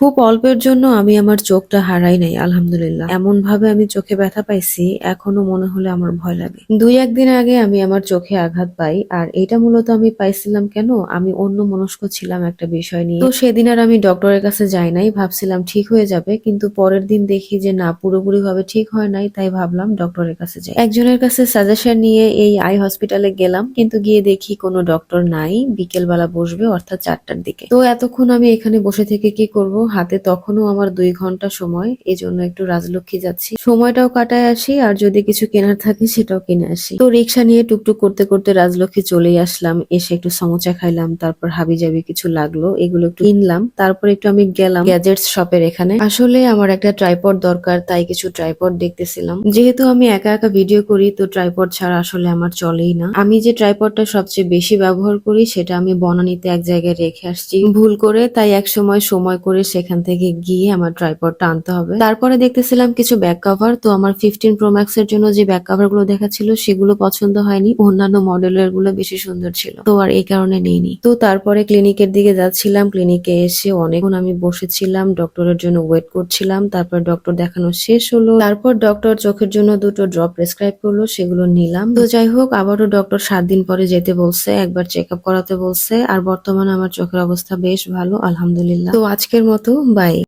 খুব অল্পের জন্য আমি আমার চোখটা হারাই নাই, আলহামদুলিল্লাহ। এমন ভাবে আমি চোখে ব্যথা পাইছি, এখনো মনে হলে আমার ভয় লাগে। 2-1 দিন আগে আমি আমার চোখে আঘাত পাই, আর এটা মূলত আমি পাইছিলাম কেন, আমি অন্য মনস্ক ছিলাম একটা বিষয় নিয়ে। তো সেদিন আর আমি ডক্টরের কাছে যাই নাই, ভাবছিলাম ঠিক হয়ে যাবে, কিন্তু পরের দিন দেখি যে না, পুরোপুরি ভাবে ঠিক হয় নাই। তাই ভাবলাম ডক্টরের কাছে যাই। একজনের কাছে সাজেশন নিয়ে এই আই হসপিটালে গেলাম, কিন্তু গিয়ে দেখি কোনো ডক্টর নাই। বিকেল বেলা বসবে, অর্থাৎ 4টার দিকে। তো এতক্ষণ আমি এখানে বসে থেকে কি করব, হাতে তখনও আমার 2 ঘন্টা সময়, এই জন্য একটু রাজলক্ষ্মী যাচ্ছি, সময়টাও কাটায় আসি, আর যদি কিছু কেনার থাকে সেটাও কিনে আসি। তো রিক্সা নিয়ে টুকটুক করতে করতে রাজলক্ষ্মী চলেই আসলাম। এসে একটু সমোচা খাইলাম, তারপর হাবিজাবি কিছু লাগলো, এগুলো একটু কিনলাম। তারপর একটু আমি গেলাম গ্যাজেটস শপের এখানে। আসলে আমার একটা ট্রাইপড দরকার, তাই কিছু ট্রাইপড দেখতেছিলাম। যেহেতু আমি একা একা ভিডিও করি, তো ট্রাইপড ছাড়া আসলে আমার চলেই না। আমি যে ট্রাইপডটা সবচেয়ে বেশি ব্যবহার করি, সেটা আমি বনানীতে এক জায়গায় রেখে আসছি ভুল করে, তাই এক সময় করে সেখান থেকে গিয়ে আমার ট্রাইপডটা আনতে হবে। তারপরে দেখতেছিলাম কিছু ব্যাক কভার। তো আমার 15 Pro Max এর জন্য যে ব্যাক কভার গুলো দেখাচ্ছিল, সেগুলো পছন্দ হয়নি, অন্যান্য মডেলের গুলো বেশি সুন্দর ছিল, তো আর এই কারণে নেইনি। তো তারপরে ক্লিনিকের দিকে যাচ্ছিলাম। ক্লিনিকে এসে অনেকক্ষণ আমি বসেছিলাম, ডক্টরের জন্য ওয়েট করছিলাম। তারপর ডক্টর দেখানো শেষ হলো, তারপর ডক্টর চোখের জন্য 2টো ড্রপ প্রেসক্রাইব করলো, সেগুলো নিলাম। তো যাই হোক, আবারও ডক্টর 7 দিন পরে যেতে বলছে, একবার চেক আপ করাতে বলছে। আর বর্তমানে আমার চোখের অবস্থা বেশ ভালো, আলহামদুলিল্লাহ। তো আজকের মতো বাই।